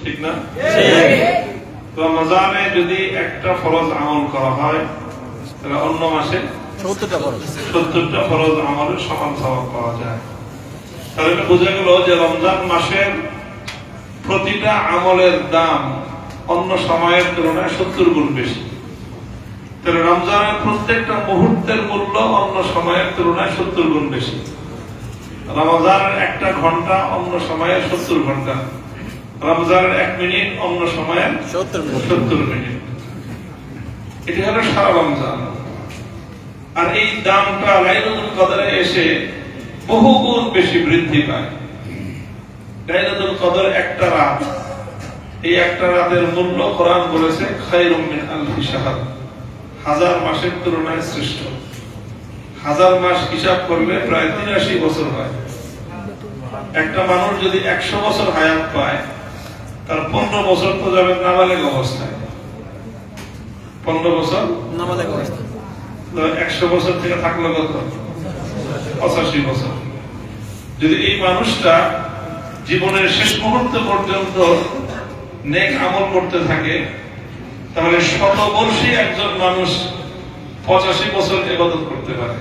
ঠিক না? রমজানে যদি একটা ফরজ আমল করা হয় তাহলে অন্য মাসে 70টা ফরজ আমলের সমান সওয়াব পাওয়া যায়। তাহলে বোঝা গেল যে রমজান মাসের প্রতিটা আমলের দাম অন্য সময়ের তুলনায় 70 গুণ বেশি। তাহলে রমজানের প্রত্যেকটা মুহূর্তের মূল্য অন্য সময়ের তুলনায় 70 গুণ বেশি। রমজানের একটা ঘন্টা অন্য সময়ের 70 ঘন্টা, রমজানের 1 মিনিট অন্য সময়ের 70 মিনিট। এটি হলো সারা রমজান। আর এই দামটা লাইলাতুল কদরে এসে বহু গুণ বেশি বৃদ্ধি পায়। লাইলাতুল কদর একটা রাত, এই একটা রাতের মূল্য কোরআন বলেছে খায়রুম মিন আলফি শাহর, 1000 মাসের তুলনায় শ্রেষ্ঠ। 1000 মাস হিসাব করলে প্রায় 83 বছর হয়। একটা মানুষ যদি 100 বছর হায়াত পায়, তার 15 বছর তো যাবে নাবালেগ অবস্থায়। 15 বছর নাবালেগ অবস্থায়, 100 বছর থেকে থাকলো কত? 85 বছর। যদি এই মানুষটা জীবনের শেষ মুহূর্ত পর্যন্ত নেক আমল করতে থাকে, তাহলে শতবর্ষী একজন মানুষ 85 বছর ইবাদত করতে পারে।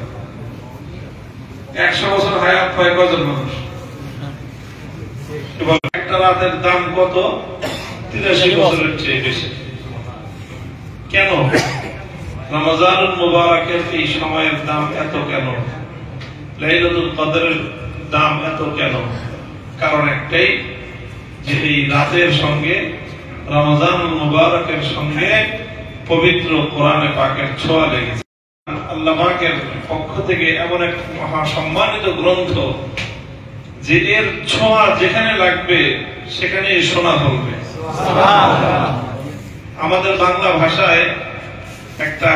100 বছর হায়াত পায় কজন মানুষ? একটা রাতের দাম কত? 83 বছরের চেয়ে বেশি। কেন রমজানুল মুবারকের এই সময়ের দাম এত কেন? লাইলাতুল কদরের দাম এত কেন? কারণ একটাই, যে এই রাতের সঙ্গে রমজানুল মুবারকের সঙ্গে পবিত্র কোরআনে পাকের ছোঁয়া লেগেছে। আল্লাহ পাকের পক্ষ থেকে এমন এক মহা সম্মানিত গ্রন্থ, যে এর ছোঁয়া যেখানে লাগবে সেখানে সোনা ফলবে। আমাদের বাংলা ভাষায় একটা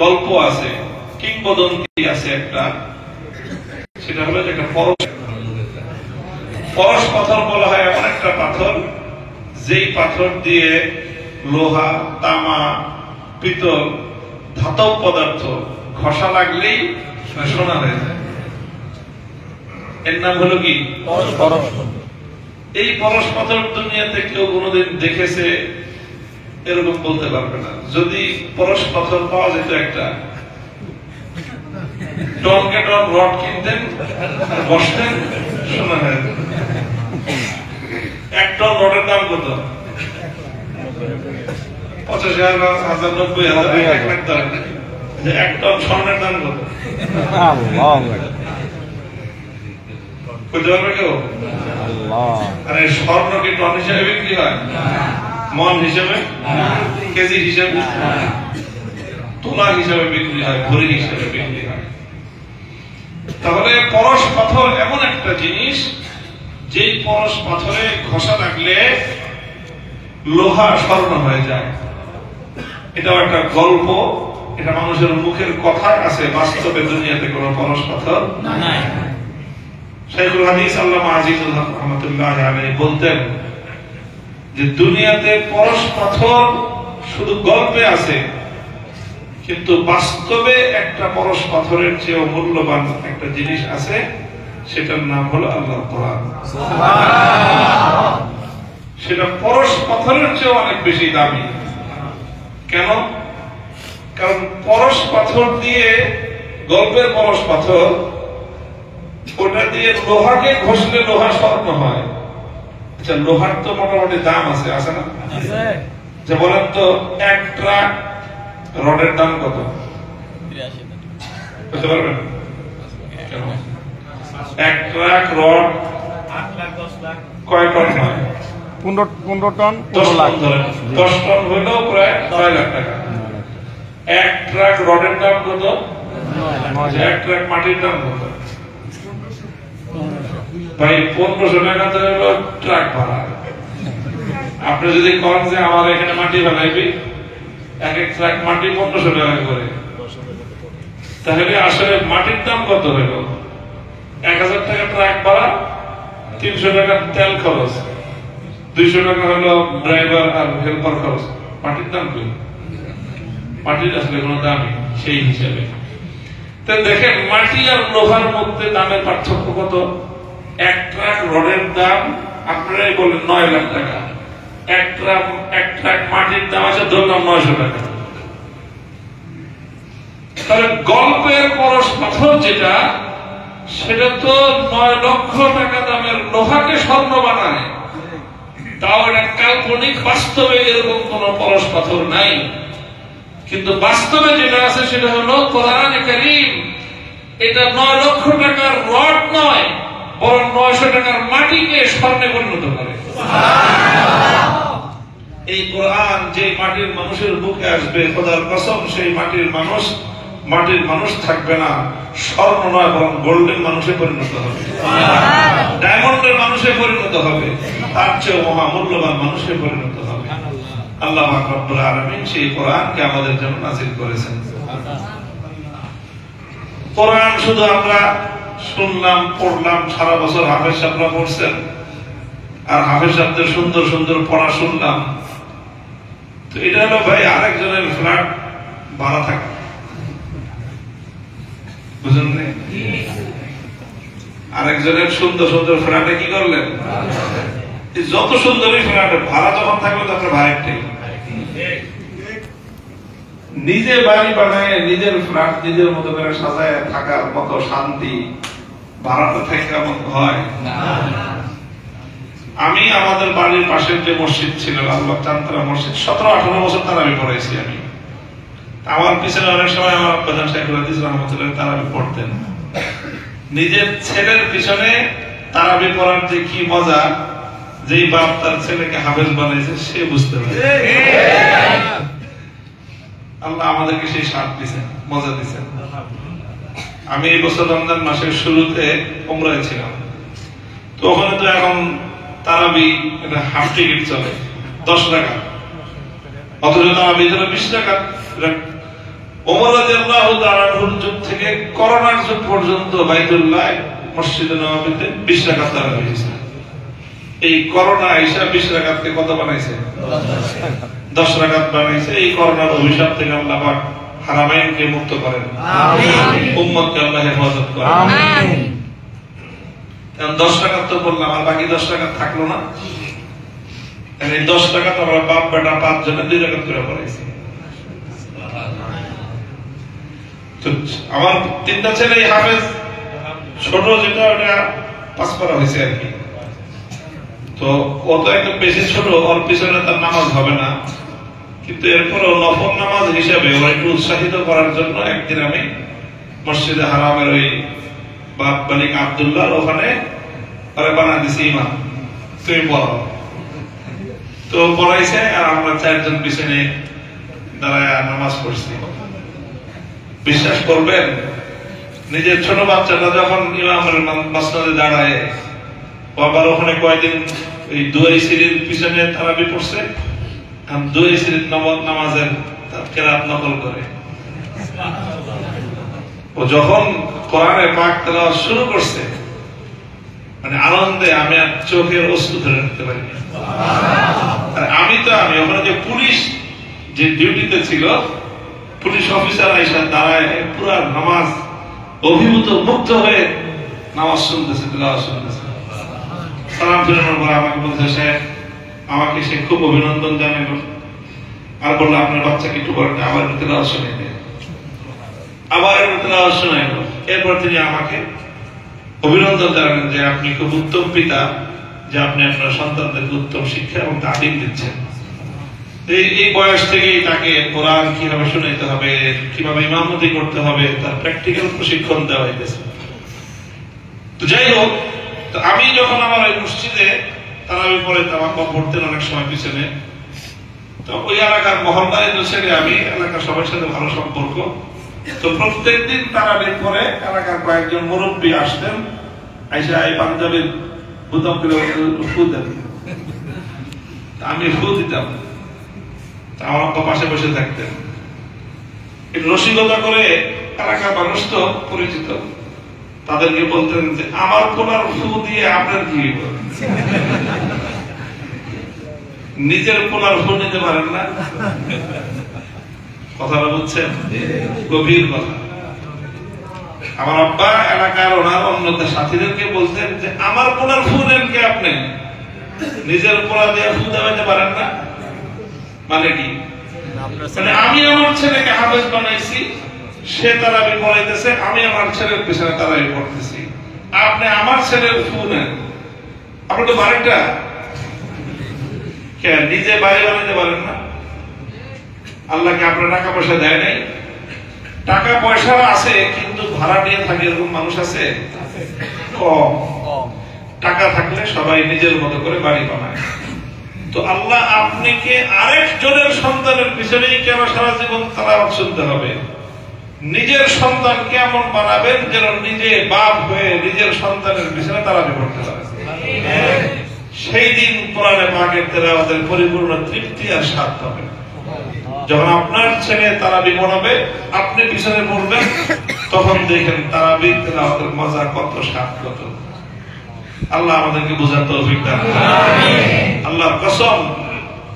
গল্প আছে, কিংবদন্তি আছে একটা, সেটা হলো যে একটা পরশ পাথর বলা হয় এমন একটা পাথর, যেই পাথর দিয়ে লোহা, তামা, পিতল, ধাতব পদার্থ ঘষা লাগলেই সোনা হয়ে যায়। এর নাম হলো কি? এই পরশ পাথর দুনিয়াতে কেউ কোনোদিন দেখেছে এরকম বলতে পারবে না। যদি পরশ পাথর পাওয়া যেত, একটা টনকে টন রড কিনতেন, বসতেন, সোনা হয়ে যেত। 1 টন রডের দাম কত? 85,000, 90,000, 1 লাখ টাকা। 1 টন স্বর্ণের দাম কত? বুঝতে পারবে কেউ? আরে স্বর্ণ কি টন হিসেবে বিক্রি হয়? মন হিসেবে, কেজি হিসেবে, তোলা হিসেবে বিক্রি হয়, ভরি হিসেবে বিক্রি হয়। তাহলে পরশ পাথর এমন একটা জিনিস, যেই পরশ পাথরে ঘষা লাগলে লোহা স্বর্ণ হয়ে যায়। এটাও একটা গল্প, এটা মানুষের মুখের কথায় আছে, বাস্তবে দুনিয়াতে কোনো পরশ পাথর নাই। শাইখুল হাদিস আল্লামা আজিজুল হক রাহমাতুল্লাহ আলাইহি বলতেন যে দুনিয়াতে পরশ পাথর শুধু গল্পে আছে, কিন্তু বাস্তবে একটা পরশ পাথরের চেয়েও মূল্যবান একটা জিনিস আছে, সেটার নাম হলো আল্লাহর কোরআন। সেটা পরশ পাথরের চেয়েও অনেক বেশি দামি। কেন? কারণ পরশ পাথর দিয়ে, গল্পের পরশ পাথর, ওটা দিয়ে লোহাকে ঘষলে লোহা স্বর্ণ হয়। আচ্ছা, লোহার তো মোটামুটি দাম আছে, আছে না? যে বলেন তো, 1 ট্রাক রডের দাম কত? বুঝতে পারবেন? 1 ট্রাক রড 8 লাখ 10 লাখ কয় টন হয়? 15 টন, 10 লাখ ধরেন। 10 টন হলেও প্রায় 9 লাখ টাকা। 1 ট্রাক রডের দাম কত? 1 ট্রাক মাটির দাম কত? ভাই 1500 টাকা তো হলো ট্রাক ভাড়া। আপনি যদি কন যে আমার এখানে মাটি ফেলাইবি, 1 ট্রাক মাটি 1500 টাকা করে, তাহলে আসলে মাটির দাম কত হইল? 1000 টাকা ট্রাক ভাড়া, 300 টাকা তেল খরচ, 200 টাকা হলো ড্রাইভার আর হেল্পার খরচ। মাটির দাম কি? মাটির আসলে কোনো দামই সেই হিসাবে। দেখেন, মাটি আর লোহার মধ্যে দামের পার্থক্য কত? 1 ট্রাক রডের দাম আপনারাই বলেন 9 লাখ টাকা, এক ট্রাক মাটির দাম আছে ধরলাম 900 টাকা। তাহলে গল্পের পরশ পাথর যেটা, সেটা তো 9 লক্ষ টাকা দামের লোহাকে স্বর্ণ বানায়। তাও এটা কাল্পনিক, বাস্তবে এরকম কোন পরশ পাথর নাই। কিন্তু বাস্তবে যেটা আছে সেটা হলো কোরআনে কারীম। এটা 9 লক্ষ টাকার রড নয়, বরং 900 টাকার মাটিকে স্বর্ণে পরিণত করে। এই কোরআন যে মাটির মানুষের বুকে আসবে, খোদার কসম সেই মাটির মানুষ থাকবে না, স্বর্ণ নয় বরং গোল্ডেন মানুষে পরিণত হবে, ডায়মন্ডের মানুষে পরিণত হবে, তার চেয়ে মহামূল্যবান মানুষে পরিণত হবে। আল্লাহ পাক রব্বুল আলামিন সেই কোরআনকে আমাদের জন্য নাযিল করেছেন। কোরআন শুধু আমরা শুনলাম, পড়লাম, সারা বছর হাফেজ সাহেবরা পড়ছেন, আর হাফেজ সাহেবদের সুন্দর সুন্দর পড়া শুনলাম। তো এটা হলো ভাই আরেকজনের ফ্ল্যাট ভাড়া থাকা, বুঝলেন? আরেকজনের সুন্দর সুন্দর ফ্ল্যাটে কি করলেন? যত সুন্দরই ফ্ল্যাটে ভাড়া যখন থাকবে তখন ভাড়াটাই। নিজে বাড়ি বানায়, নিজের ফ্ল্যাট নিজের মতো করে সাজায় থাকার মতো শান্তি ভাড়াটা থেকে কেমন হয়? আমি আমাদের বাড়ির পাশের যে মসজিদ ছিল, লালবাগ চান্দরা মসজিদ, 17-18 বছর তারাবি পড়াইছি আমি। আমার পিছনে অনেক সময় আমার আব্বাজান শাইখুল হাদিস রাহমাতুল্লাহ তারাবি পড়তেন। নিজের ছেলের পিছনে তারাবি পড়ার যে কি মজা, যেই বাপ তার ছেলেকে হাফেজ বানাইছে সে বুঝতে পারে। আল্লাহ আমাদেরকে সেই সাথ দিয়েছেন, মজা দিয়েছেন। আমি এই বছর রমজান মাসের শুরুতে উমরায় ছিলাম, তো ওখানে তো এখন তারাবি এটা হাফ টিকিট চলে 10 টাকা, অথচ তারাবি ছিল 20 টাকা। ওমর রাদিয়াল্লাহু তাআলা আনহুর যুগ থেকে করোনার যুগ পর্যন্ত বাইতুল্লাহ মসজিদে নববীতে 20 টাকা তারাবি হয়েছে। এই করোনা আইসা 20 রাকাতকে কত বানাইছে? 10 রাকাত বানাইছে। এই করোনার অভিশাপ থেকে আল্লাহ পাক হারামাইনকে মুক্ত করেন, আমিন। উম্মতকে আল্লাহ হেফাজত করেন, আমিন। 10 রাকাত তো বললাম, আর বাকি 10 রাকাত থাকলো না। এই 10 রাকাত আমরা বাপ বেটা 5 জনে 2 রাকাত করে পড়াইছি। তো আমার 3টা ছেলে হাফেজ, ছোট যেটা ওটা 5 পারা হয়েছে আর কি। তো ও তো একদম বেশি ছোট, ওর পিছনে তার নামাজ হবে না, কিন্তু এরপরও নফল নামাজ হিসাবে ওরা একটু উৎসাহিত করার জন্য একদিন আমি মসজিদে হারামের ওই বাপ মালিক আব্দুল্লাহ ওখানে ওরা বানা দিছি ইমাম, তুমি পড়াও। তো পড়াইছে, আর আমরা 4 জন পিছনে দাঁড়ায় নামাজ পড়ছি। বিশ্বাস করবেন, নিজের ছোট বাচ্চাটা যখন ইমামের মাসনদে দাঁড়ায়, আবার ওখানে কয়েকদিন এই দুয়ারি সিঁড়ির পিছনে তারাবি পড়ছে, দুয়ারি সিঁড়ির নামাজের কেরাত নকল করে। ও যখন কোরআনে পাক তেলাওয়াত শুরু করছে, মানে আনন্দে আমি আর চোখের অশ্রু ধরে রাখতে পারিনি। আর আমি ওখানে যে পুলিশ যে ডিউটিতে ছিল, পুলিশ অফিসার আইসা দাঁড়ায় পুরা নামাজ অভিভূত মুগ্ধ হয়ে নামাজ শুনতেছে, তেলাওয়াত শুনতেছে। সালাম ফিরানোর পর আমাকে বলছে, সাহেব আমাকে সে খুব অভিনন্দন জানালো, আর বললো আপনার বাচ্চাকে একটু পরে আবার তেলাওয়াত শুনিয়ে দেয়, আবার তেলাওয়াত শোনাইলো। এরপর তিনি আমাকে অভিনন্দন জানালেন যে আপনি খুব উত্তম পিতা, যে আপনি আপনার সন্তানদেরকে উত্তম শিক্ষা এবং তালিম দিচ্ছেন। এই বয়স থেকেই তাকে কোরআন কিভাবে শুনাইতে হবে, কিভাবে ইমামতি করতে হবে, তার প্র্যাকটিক্যাল প্রশিক্ষণ দেওয়া হইতেছে। তো যাই হোক, তো আমি যখন আমার ওই মসজিদে তারাবি পড়ে তাওয়াক্কুফ পড়তেন অনেক সময় পিছনে, তো ওই এলাকার মহল্লায় ছেড়ে আমি এলাকার সবার সাথে ভালো সম্পর্ক। তো প্রত্যেকদিন তারাবির পরে এলাকার কয়েকজন মুরব্বী আসতেন, আইসা এই পাঞ্জাবির বুতাম ফু দেন, আমি ফু দিতাম। আমার আব্বা পাশে বসে থাকতেন। রসিকতা করে এলাকার মানুষ তো পরিচিত, তাদেরকে বলতেন যে আমার পোলার ফু দিয়ে আপনার কি, নিজের পোলার ফু নিতে পারেন না। কথাটা বুঝছেন? গভীর কথা। আমার আব্বা এলাকার ওনার অন্য সাথীদেরকে বলতেন যে আমার পোলার ফু দেন কে আপনি, নিজের পোলা দিয়ে ফু দেওয়াতে পারেন না? মানে কি? মানে আমি আমার ছেলেকে হাফেজ বানাইছি, সে তারাবি পড়াইতেছে, আমি আমার ছেলের পিছনে তারাবি পড়তেছি, আপনি আমার ছেলের ফু নেন, আপনি তো বাড়িটা কেন নিজে বাড়ি বানাইতে পারেন না? আল্লাহকে আপনার টাকা পয়সা দেয় নাই? টাকা পয়সা আছে কিন্তু ভাড়া নিয়ে থাকে এরকম মানুষ আছে কম। টাকা থাকলে সবাই নিজের মতো করে বাড়ি বানায়। তো আল্লাহ আপনাকে আরেকজনের সন্তানের পিছনেই কেন সারা জীবন তালাওয়াত শুনতে হবে? নিজের সন্তান কেমন বানাবেন যেন নিজে বাপ হয়ে নিজের সন্তানের পিছনে তারাবি পড়তে পারে। সেই দিন কোরআনে পাকের তেলাওয়াতের পরিপূর্ণ তৃপ্তি আর স্বাদ পাবে। যখন আপনার ছেলে তারাবি পড়াবে, আপনি পিছনে পড়বেন, তখন দেখেন তারাবি তেলাওয়াতের মজা কত, স্বাদ কত। আল্লাহ আমাদেরকে বোঝার তৌফিক দান করুন। আল্লাহর কসম,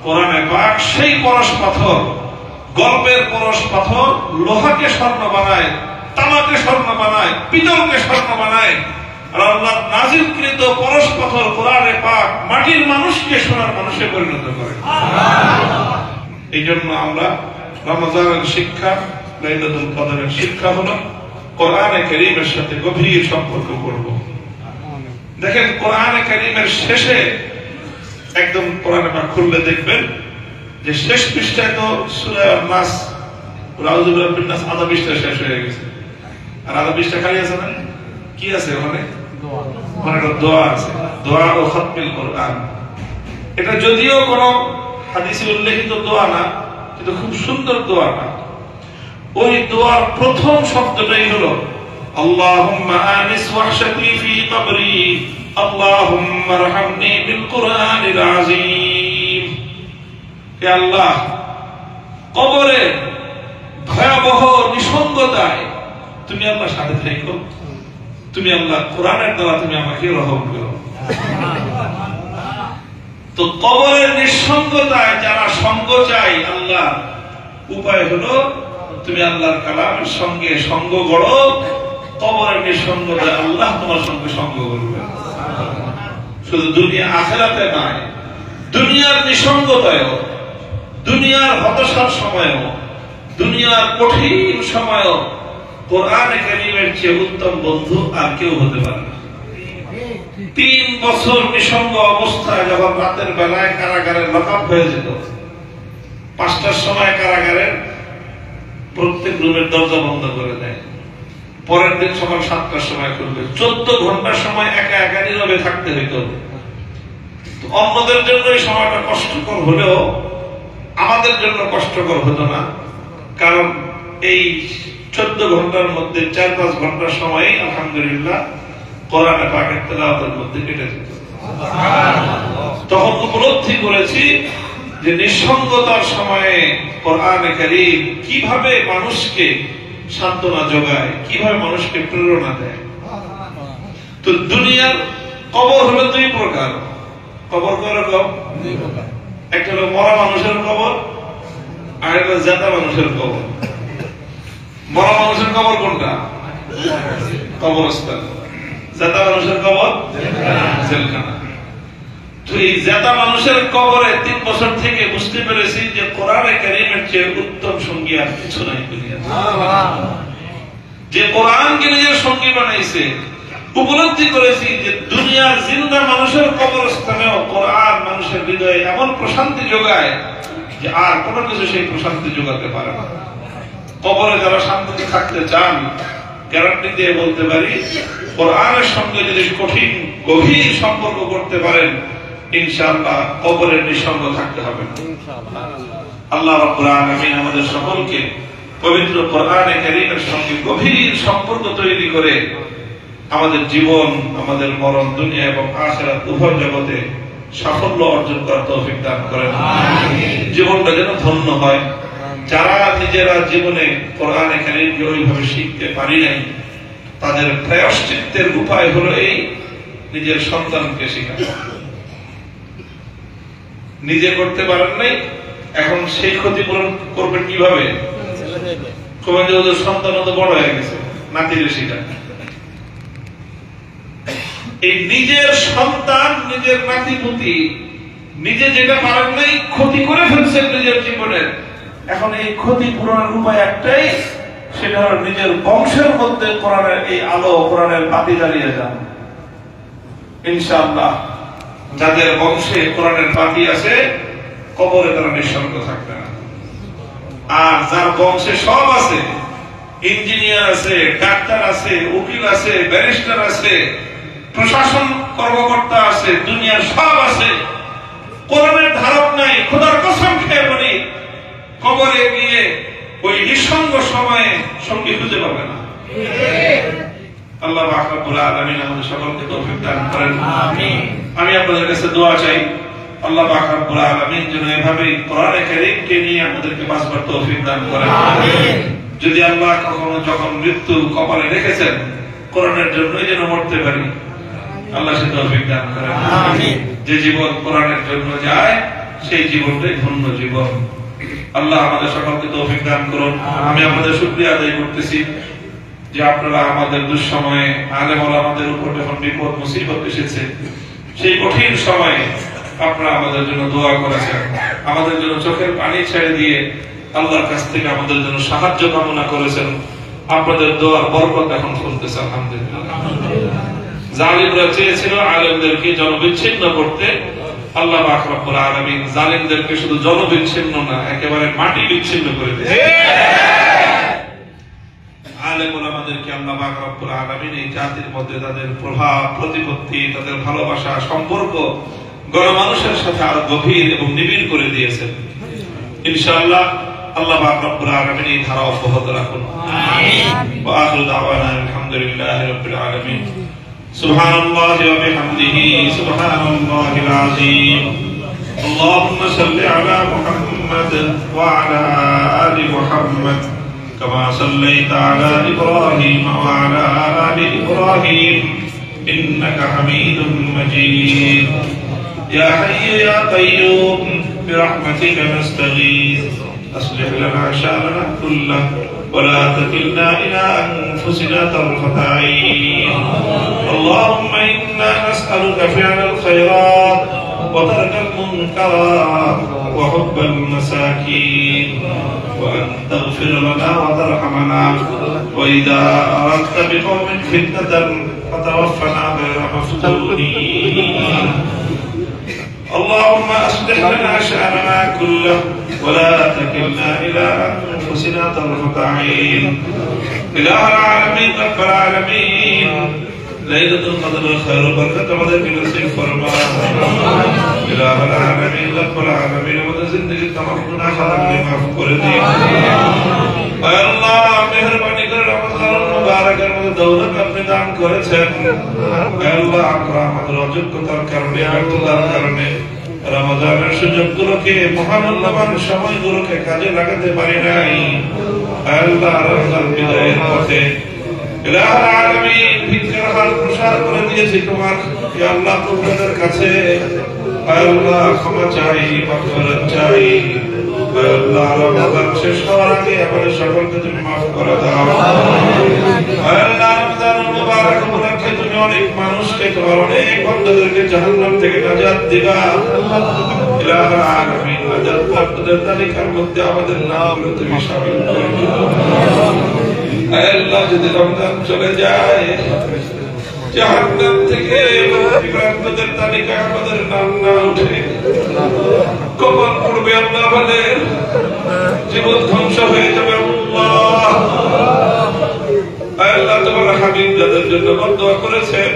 কোরআনে পাক সেই পরশ পাথর, গল্পের পরশ পাথর লোহাকে স্বর্ণ বানায়, তামাকে স্বর্ণ বানায়, পিতলকে স্বর্ণ বানায়। আর আল্লাহ নাজিলকৃত পরশ পাথর কোরআনে পাক মাটির মানুষকে সোনার মানুষে পরিণত করে। এই জন্য আমরা রমজানের শিক্ষা, লাইলাতুল কদরের শিক্ষা হলো কোরআনে কারীমের সাথে গভীর সম্পর্ক করব। দেখেন কোরআনে কারীমের শেষে একদম কোরআনে পাক খুললে দেখবেন যে শেষ পৃষ্ঠায় তো সূরা নাস, আউযু বিল্লাহি মিনাশ নাস আধা পৃষ্ঠা শেষ হয়ে গেছে, আর আধা পৃষ্ঠা খালি আছে না? কি আছে ওখানে? ওখানে একটা দোয়া আছে, দোয়া ও খতমিল কোরআন। এটা যদিও কোনো হাদিসে উল্লেখিত দোয়া না, কিন্তু খুব সুন্দর দোয়াটা। ওই দোয়ার প্রথম শব্দটাই হলো আল্লাহুম্মা আনিস ওয়াহশাতি ফি কবরি আল্লাহুম্মা আরহামনি বিল কুরআনিল আযীম। হে আল্লাহ, কবরে ভয়াবহ নিঃসঙ্গতায় তুমি আল্লাহ সাথে থেকো, তুমি আল্লাহ কোরআনের দ্বারা তুমি আমাকে রহম করো। তো কবরের নিঃসঙ্গতায় যারা সঙ্গ চাই, আল্লাহ উপায় হলো তুমি আল্লাহর কালামের সঙ্গে সঙ্গ গড়ো। কবরের নিঃসঙ্গতায় আল্লাহ তোমার সঙ্গে সঙ্গ করবে। শুধু দুনিয়া আখিরাতে নয়, দুনিয়ার নিঃসঙ্গতায়ও, দুনিয়ার হতাশার সময়ও, দুনিয়ার কঠিন সময়ও কোরআনে কারীমের চেয়ে উত্তম বন্ধু আর কেউ হতে পারে না। 3 বছর নিঃসঙ্গ অবস্থায় যখন রাতের বেলায় কারাগারে লকআপ হয়ে যেত, 5টার সময় কারাগারের প্রত্যেক রুমের দরজা বন্ধ করে দেয়, পরের দিন সকাল 7টার সময় খুলবে। 14 ঘন্টার সময় একা একা নীরবে থাকতে হইত। অন্যদের জন্য এই সময়টা কষ্টকর হলেও আমাদের জন্য কষ্টকর হতো না, কারণ এই 14 ঘন্টার মধ্যে 4-5 ঘন্টার সময় আলহামদুলিল্লাহ কোরআনে পাকের তেলাওয়াতের মধ্যে কেটে যেত। তখন উপলব্ধি করেছি যে নিঃসঙ্গতার সময়ে কোরআনে কারীম কিভাবে মানুষকে সান্ত্বনা যোগায়, কিভাবে মানুষকে প্রেরণা দেয়। তো দুনিয়ার কবর হলো 2 প্রকার। কবর কয়রকম? 2 প্রকার। একটা হলো মরা মানুষের কবর, আর একটা জেতা মানুষের কবর। মরা মানুষের কবর কোনটা? কবরস্থান। জেতা মানুষের কবর জেলখানা। তো এই জেতা মানুষের কবরে 3 বছর থেকে বুঝতে পেরেছি যে কোরআনে কারীমের চেয়ে উত্তম সঙ্গী আর কিছু নাই দুনিয়াতে। যে কোরআনকে নিজের সঙ্গী বানাইছে, উপলব্ধি করেছি যে দুনিয়ার জিন্দা মানুষের কবরস্থানেও কোরআন মানুষের হৃদয়ে এমন প্রশান্তি যোগায় যে আর কোনো কিছু সেই প্রশান্তি যোগাতে পারে না। কবরে যারা শান্তিতে থাকতে চান, গ্যারান্টি দিয়ে বলতে পারি কোরআনের সঙ্গে যদি কঠিন গভীর সম্পর্ক করতে পারেন, ইনশাআল্লাহ কবরের নিঃসঙ্গ থাকতে হবে না। আল্লাহ রাব্বুল আলামিন আমাদের সকলকে পবিত্র কোরআনে কারীমের সঙ্গে গভীর সম্পর্ক তৈরি করে আমাদের জীবন, আমাদের মরণ, দুনিয়া এবং আখিরাত উভয় জগতে সাফল্য অর্জন করার তৌফিক দান করেন। জীবনটা যেন ধন্য হয়। যারা নিজেরা জীবনে কোরআনে কারীমকে ওইভাবে শিখতে পারি নাই, তাদের প্রায়শ্চিত্তের উপায় হলো এই, নিজের সন্তানকে শেখানো। নিজে করতে পারেন নাই, এখন সেই ক্ষতিপূরণ করবেন কিভাবে? সন্তান তো বড় হয়ে গেছে, নাতিরে শেখান। এই নিজের সন্তান, নিজের নাতিপুতি নিজে যেটা পারেন নাই, ক্ষতি করে ফেলছেন নিজের জীবনের। এখন এই ক্ষতি পূরণের উপায় একটাই, সেটা হলো নিজের বংশের মধ্যে কোরআনের এই আলো, কোরআনের বাতি জ্বালিয়ে যান। ইনশাআল্লাহ যাদের বংশে কোরআনের বাতি আছে, কবরে তারা নিঃসঙ্গ থাকবে না। আর যার বংশে সব আছে, ইঞ্জিনিয়ার আছে, ডাক্তার আছে, উকিল আছে, ব্যারিস্টার আছে, প্রশাসন কর্মকর্তা আছে, দুনিয়ার সব আছে, কোরআনের ধারক নাই, খোদার কসম খেয়ে বলি, কবরে গিয়ে ওই নিঃসঙ্গ সময়ে সঙ্গী খুঁজে পাবে না। আল্লাহ পাক রব্বুল আলামিন আমাদের সকলকে তৌফিক দান করেন। আমিন। আমি আপনাদের কাছে দোয়া চাই, আল্লাহ পাক রব্বুল আলামিন যেন এভাবে কোরআনে কারীমকে নিয়ে আমাদেরকে বাঁচবার তৌফিক দান করেন। আমিন। যদি আল্লাহ কখনো যখন মৃত্যু কপালে রেখেছেন, কোরআনের জন্যই যেন মরতে পারি, আল্লাহ সে তৌফিক দান করেন। আমিন। যে জীবন কোরআনের জন্য যায়, সেই জীবনটাই ধন্য জীবন। আল্লাহ আমাদের সকলকে তৌফিক দান করুন। আমি আপনাদের শুকরিয়া আদায় করতেছি যে আপনারা আমাদের দুঃসময়ে, আলেম ওলামাদের উপর যখন বিপদ মুসিবত এসেছে, সেই কঠিন সময়ে আপনারা আমাদের জন্য দোয়া করেছেন, আমাদের জন্য চোখের পানি ছেড়ে দিয়ে আল্লাহর কাছ থেকে আমাদের জন্য সাহায্য কামনা করেছেন। আপনাদের দোয়ার বরকত এখন চলতেছে আলহামদুলিল্লাহ। জালিমরা চেয়েছিল আলেমদেরকে জনবিচ্ছিন্ন করতে, আল্লাহ পাক রব্বুল আলামিন জালিমদেরকে শুধু জনবিচ্ছিন্ন না, একেবারে মাটি বিচ্ছিন্ন করে দিয়েছেন। আলেম ওলামাদেরকে আল্লাহ পাক রব্বুল আলামিন এই জাতির মধ্যে তাদের প্রভাব, প্রতিপত্তি, তাদের ভালোবাসা, সম্পর্ক গণমানুষের সাথে আরো গভীর এবং নিবিড় করে দিয়েছেন। ইনশাআল্লাহ আল্লাহ পাক রব্বুল আলামিন এই ধারা অব্যাহত রাখুন। আমিন। ওয়া আখিরু দাওয়ানা আলহামদুলিল্লাহি রাব্বিল আলামিন। সুবহানাল্লাহি ওয়া বিহামদিহি সুবহানাল্লাহিল আযীম। আল্লাহুম্মা সাল্লি আলা মুহাম্মাদ ওয়া আলা আলি মুহাম্মাদ كما صليت على إبراهيم وعلى آل إبراهيم إنك حميد مجيد. يا حي يا قيوم برحمتك نستغيث أصلح لنا شأننا كله ولا تكلنا إلى أنفسنا طرفة عين. اللهم إنا نسألك فعل الخيرات وترك المنكرات وحب المساكين وأن تغفر لنا وترحمنا، وإذا أردت بقوم فتنة فتوفنا غير مفتونين. اللهم أصلح لنا شأننا كله ولا تكلنا إلى أنفسنا طرفة عين. إله العالمين رب العالمين، ليلة القدر خير بركة আমাদেরকে নসিব ফরমান। ইলাহ العالمين رب العالمين আমাদের জিন্দেগির तमाम গুনাহ খাতাকে maaf করে দিন। আয় আল্লাহ, মেহেরবানি করে রমজান মুবারকের মধ্যে দৌলত আপনি দান করেছেন। আয় আল্লাহ, আমরা আমাদের অযোগ্যতার কারণে, ব্যর্থতার কারণে রমজানের সুযোগগুলোকে, মহামূল্যবান সময়গুলোকে কাজে লাগাতে পারি নাই। আয় আল্লাহ, রমজান বিদায়ের পথে ইলাহ العالمين ভিক্ষার হাল প্রসার করে দিয়েছি তোমার ইয়া আল্লাহ তোমাদের কাছে। আয় আল্লাহ, ক্ষমা চাই, মাগফিরাত চাই। আয় আল্লাহ, রমজান শেষ হওয়ার আগে আমাদের সকলকে তুমি maaf করে দাও। আয় আল্লাহ, রমজান মুবারক উপলক্ষে তুমি অনেক মানুষকে, তোমার অনেক বান্দাদেরকে জাহান্নাম থেকে নাজাত দিবা। ইলাহ العالمين, নাজাত প্রাপ্তদের তালিকার মধ্যে আমাদের নামগুলো তুমি শামিল করে দিও। আয় আল্লাহ, যদি রমজান চলে যায়, জাহান্নাম থেকে মুক্তিপ্রাপ্তদের তালিকায় আমাদের নাম না উঠে, কবর পড়বে আল্লাহ, আমাদের জীবন ধ্বংস হয়ে যাবে আল্লাহ। আয় আল্লাহ, তোমার হাবিব যাদের জন্য বদদোয়া করেছেন,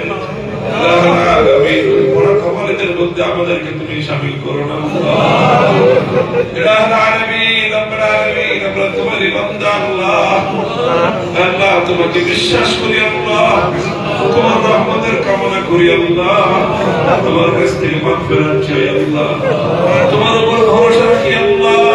কবরের মধ্যে আমাদেরকে তুমি শামিল করো না আল্লাহ। ইলাহ العالمين رب العالمين, আমরা তোমারই বান্দা আল্লাহ। আল্লাহ, তোমাকে বিশ্বাস করি আল্লাহ, তোমার রহমতের কামনা করি আল্লাহ, তোমার কাছ থেকে মাগফিরাত চাই আল্লাহ, তোমার উপর ভরসা রাখি আল্লাহ।